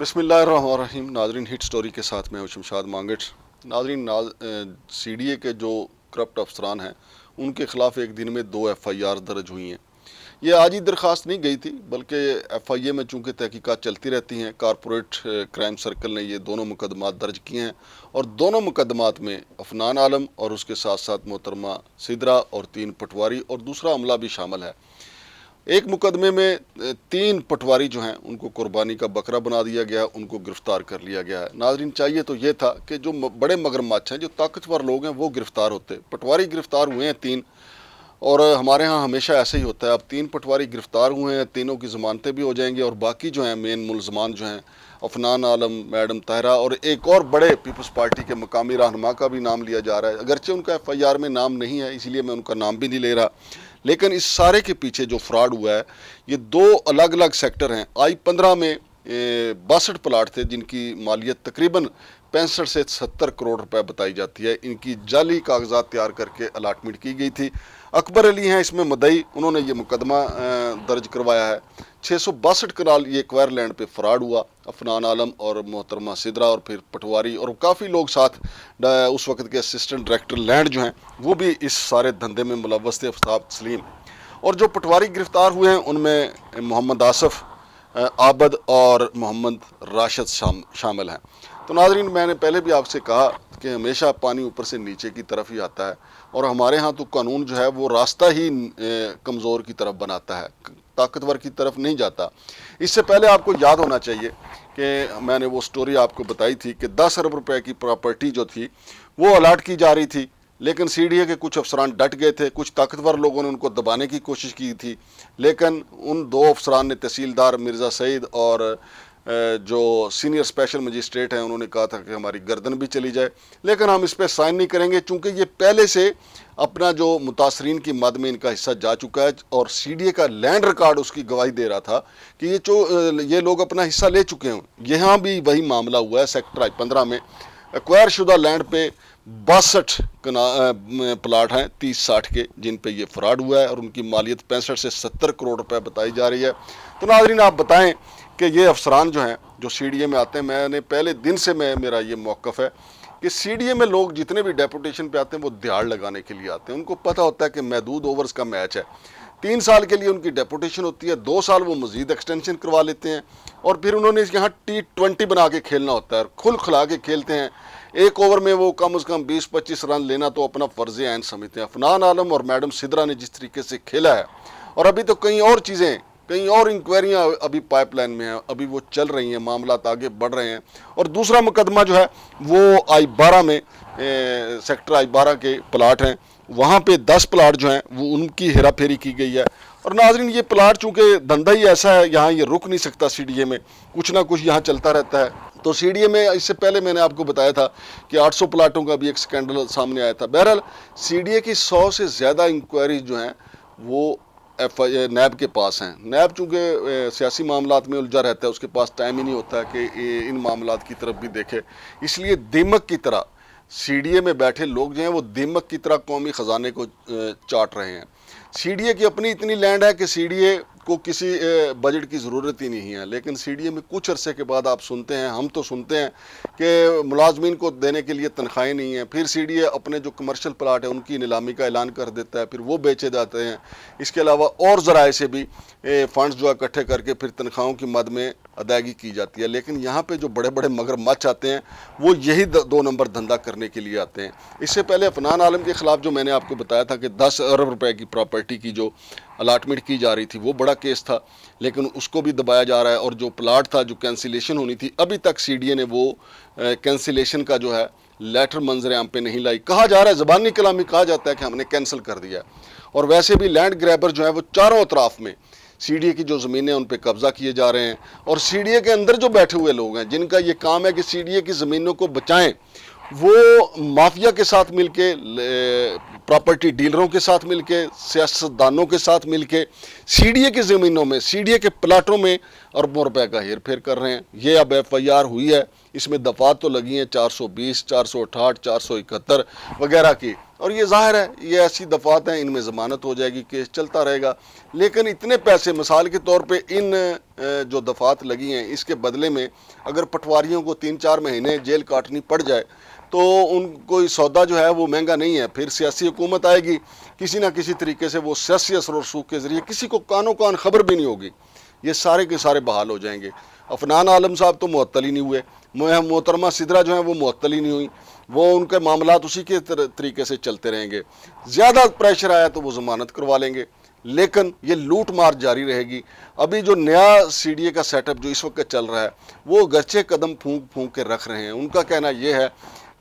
बिस्मिल्लाहिर्रहमानिर्रहीम। नाजरीन, hit story के साथ मैं हूं शमशाद मांगट। नाजरीन, CDA के जो करप्ट अफसरान हैं उनके ख़िलाफ़ एक दिन में 2 FIR दर्ज हुई हैं। ये आज ही दरख्वास्त नहीं गई थी, बल्कि FIA में चूँकि तहकीकात चलती रहती हैं, कारपोरेट क्राइम सर्कल ने ये दोनों मुकदमात दर्ज किए हैं और दोनों मुकदमात में अफनान आलम और उसके साथ साथ मोहतरमा सिदरा और 3 पटवारी और दूसरा अमला भी शामिल है। एक मुकदमे में 3 पटवारी जो हैं उनको कुर्बानी का बकरा बना दिया गया, उनको गिरफ्तार कर लिया गया है। नाजरीन, चाहिए तो ये था कि जो बड़े मगरमच्छ हैं, जो ताकतवर लोग हैं, वो गिरफ्तार होते। पटवारी गिरफ्तार हुए हैं 3, और हमारे यहाँ हमेशा ऐसे ही होता है। अब 3 पटवारी गिरफ्तार हुए हैं, तीनों की ज़मानतें भी हो जाएंगी और बाकी जो हैं मेन मुलजमान जो हैं अफनान आलम, मैडम ताहरा और एक और बड़े पीपल्स पार्टी के मकामी रहनुमा का भी नाम लिया जा रहा है। अगरचे उनका FIR में नाम नहीं है, इसलिए मैं उनका नाम भी नहीं ले रहा, लेकिन इस सारे के पीछे जो फ्रॉड हुआ है, ये 2 अलग अलग सेक्टर हैं। I-15 में 62 प्लाट थे जिनकी मालियत तकरीबन 65 से 70 करोड़ रुपए बताई जाती है। इनकी जाली कागजात तैयार करके अलाटमेंट की गई थी। अकबर अली हैं इसमें मदई, उन्होंने ये मुकदमा दर्ज करवाया है। 662 कनाल ये एक्वायर लैंड पे फ्रॉड हुआ। अफनान आलम और मोहतरमा सिदरा और फिर पटवारी और काफ़ी लोग साथ, उस वक्त के असिस्टेंट डायरेक्टर लैंड जो हैं वो भी इस सारे धंधे में मुलव्वस थे, आफ्ताब सलीम। और जो पटवारी गिरफ्तार हुए हैं उनमें मोहम्मद आसफ, आबद और मोहम्मद राशिद शामिल हैं। तो नाजरीन, मैंने पहले भी आपसे कहा कि हमेशा पानी ऊपर से नीचे की तरफ ही आता है और हमारे यहाँ तो कानून जो है वो रास्ता ही कमज़ोर की तरफ बनाता है, ताकतवर की तरफ नहीं जाता। इससे पहले आपको याद होना चाहिए कि मैंने वो स्टोरी आपको बताई थी कि 10 अरब रुपए की प्रॉपर्टी जो थी वो अलाट की जा रही थी, लेकिन CDA के कुछ अफसरान डट गए थे। कुछ ताकतवर लोगों ने उनको दबाने की कोशिश की थी, लेकिन उन 2 अफसरान ने, तहसीलदार मिर्ज़ा सईद और जो सीनियर स्पेशल मजिस्ट्रेट हैं, उन्होंने कहा था कि हमारी गर्दन भी चली जाए, लेकिन हम इस पर साइन नहीं करेंगे, चूँकि ये पहले से अपना जो मुतासरीन की मद में इनका हिस्सा जा चुका है और CDA का लैंड रिकॉर्ड उसकी गवाही दे रहा था कि ये लोग अपना हिस्सा ले चुके हैं। यहाँ भी वही मामला हुआ है। सेक्टर I-15 में एक्वायर शुदा लैंड पे 62 प्लाट हैं 30-60 के, जिन पे ये फ्रॉड हुआ है और उनकी मालियत 65 से 70 करोड़ रुपए बताई जा रही है। तो नाज़रीन, आप बताएं कि ये अफसरान जो हैं जो CDA में आते हैं, मैंने पहले दिन से मेरा ये मौक़िफ़ है कि CDA में लोग जितने भी डेपुटेशन पे आते हैं वो दिहाड़ लगाने के लिए आते हैं। उनको पता होता है कि महदूद ओवर्स का मैच है, 3 साल के लिए उनकी डेपुटेशन होती है, 2 साल वो मज़ीद एक्सटेंशन करवा लेते हैं और फिर उन्होंने यहाँ T20 बना के खेलना होता है, खुल खुला के खेलते हैं। एक ओवर में वो कम से कम 20-25 रन लेना तो अपना फ़र्ज़ ऐन समझते हैं। अफनान आलम और मैडम सिदरा ने जिस तरीके से खेला है, और अभी तो कई और चीज़ें, कई और इंक्वायरियाँ अभी पाइपलाइन में हैं, अभी वो चल रही हैं, मामला आगे बढ़ रहे हैं। और दूसरा मुकदमा जो है वो I-12 में सेक्टर I-12 के प्लाट हैं, वहाँ पे 10 प्लाट जो हैं वो उनकी हेरा फेरी की गई है। और नाजरीन, ये प्लाट चूँकि धंधा ही ऐसा है, यहाँ ये रुक नहीं सकता। CDA में कुछ ना कुछ यहाँ चलता रहता है। तो CDA में इससे पहले मैंने आपको बताया था कि 800 प्लाटों का भी एक स्कैंडल सामने आया था। बहरहाल CDA की 100 से ज़्यादा इंक्वायरीज जो हैं वो नैब के पास हैं। नैब चूँकि सियासी मामलात में उलझा रहता है, उसके पास टाइम ही नहीं होता कि इन मामलात की तरफ भी देखे, इसलिए दीमक की तरह CDA में बैठे लोग जो हैं वो दीमक की तरह कौमी ख़जाने को चाट रहे हैं। CDA की अपनी इतनी लैंड है कि CDA को किसी बजट की ज़रूरत ही नहीं है, लेकिन CDA में कुछ अरसे के बाद आप सुनते हैं, हम तो सुनते हैं कि मुलाजमीन को देने के लिए तनख्वाहें नहीं हैं। फिर CDA अपने जो कमर्शियल प्लाट है उनकी नीलामी का ऐलान कर देता है, फिर वो बेचे जाते हैं। इसके अलावा और ज़राए से भी फ़ंड्स जो इकट्ठे करके फिर तनख्वाहों की मद में अदायगी की जाती है। लेकिन यहाँ पे जो बड़े बड़े मगरमच्छ आते हैं वो यही 2 नंबर धंधा करने के लिए आते हैं। इससे पहले अफनान आलम के ख़िलाफ़ जो मैंने आपको बताया था कि 10 अरब रुपए की प्रॉपर्टी की जो अलाटमेंट की जा रही थी, वो बड़ा केस था, लेकिन उसको भी दबाया जा रहा है। और जो प्लाट था, जो कैंसिलेशन होनी थी, अभी तक CDA ने वो कैंसिलेशन का जो है लेटर मंजर आम पे नहीं लाई। कहा जा रहा है, ज़बानी कलामी कहा जाता है कि हमने कैंसिल कर दिया। और वैसे भी लैंड ग्रैबर जो है वो चारों अतराफ में CDA की जो ज़मीनें उन पर कब्ज़ा किए जा रहे हैं। और CDA के अंदर जो बैठे हुए लोग हैं जिनका ये काम है कि CDA की ज़मीनों को बचाएं, وہ مافیا کے ساتھ مل کے، پراپرٹی ڈیلروں کے ساتھ مل کے، سیاستدانوں کے ساتھ مل کے سی ڈی اے کی زمینوں میں، سی ڈی اے کے پلاٹوں میں اربوں روپے کا ہیر پھیر کر رہے ہیں۔ یہ اب ایف آئی آر ہوئی ہے، اس میں دفعات تو لگی ہیں 420، 468، 471 وغیرہ کی، اور یہ ظاہر ہے یہ ایسی دفعات ہیں، ان میں ضمانت ہو جائے گی، کیس چلتا رہے گا۔ لیکن اتنے پیسے مثال کے طور پہ ان جو دفعات لگی ہیں، اس کے بدلے میں اگر پٹواریوں کو 3-4 مہینے جیل کاٹنی پڑ جائے تو ان کو سودا جو ہے وہ مہنگا نہیں ہے۔ پھر سیاسی حکومت آئے گی، کسی نہ کسی طریقے سے وہ سیاسی اثر و رسوخ کے ذریعے کسی کو کانوں کان خبر بھی نہیں ہوگی، یہ سارے کے سارے بحال ہو جائیں گے۔ عفنان عالم صاحب تو معطل ہی نہیں ہوئے، محترمہ سدرا جو ہیں وہ معطل ہی نہیں ہوئی، وہ ان کے معاملات اسی کے طریقے سے چلتے رہیں گے۔ زیادہ پریشر آیا تو وہ ضمانت کروا لیں گے، لیکن یہ لوٹ مار جاری رہے گی۔ ابھی جو نیا سی ڈی اے کا سیٹ اپ جو اس وقت چل رہا ہے، وہ گرچہ قدم پھونک پھونک کے رکھ رہے ہیں، ان کا کہنا یہ ہے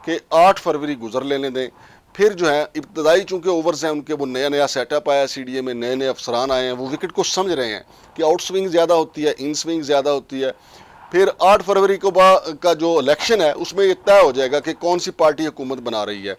کہ 8 فروری گزر لینے دیں، پھر جو ہے ابتدائی چونکہ اوورز ہیں ان کے، وہ نیا سیٹ اپ آیا سی ڈی اے میں، نئے افسران آئے ہیں، وہ وکٹ کو سمجھ رہے ہیں کہ آؤٹ سوئنگ زیادہ ہوتی ہے، ان سوئنگ زیادہ ہوتی ہے۔ پھر 8 فروری کا جو الیکشن ہے اس میں یہ طے ہو جائے گا کہ کون سی پارٹی حکومت بنا رہی ہے،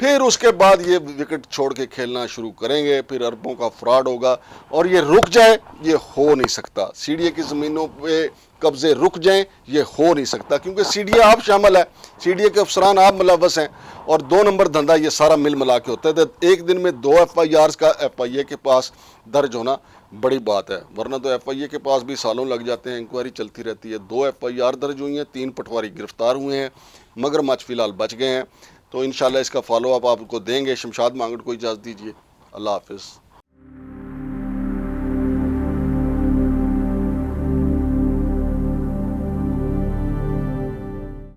پھر اس کے بعد یہ وکٹ چھوڑ کے کھیلنا شروع کریں گے، پھر اربوں کا فراڈ ہوگا، اور یہ رک جائے یہ ہو نہیں سکتا۔ سی ڈی اے کی زمینوں پہ قبضے رک جائیں یہ ہو نہیں سکتا، کیونکہ سی ڈی اے آپ شامل ہے، سی ڈی اے کے افسران آپ ملوث ہیں، اور 2 نمبر دھندا یہ سارا مل ملا کے ہوتا ہے۔ تو ایک دن میں 2 ایف آئی آرز کا ایف آئی اے کے پاس درج ہونا بڑی بات ہے، ورنہ تو ایف آئی اے کے پاس بھی سالوں لگ جاتے ہیں، انکوائری چلتی رہتی ہے۔ 2 ایف آئی آر درج ہوئی ہیں، 3 پٹواری گرفتار ہوئے ہیں، مگر مچھ فی الحال بچ گئے ہیں۔ تو انشاءاللہ اس کا فالو اپ آپ کو دیں گے۔ شمشاد مانگڑ کو اجازت دیجیے، اللہ حافظ۔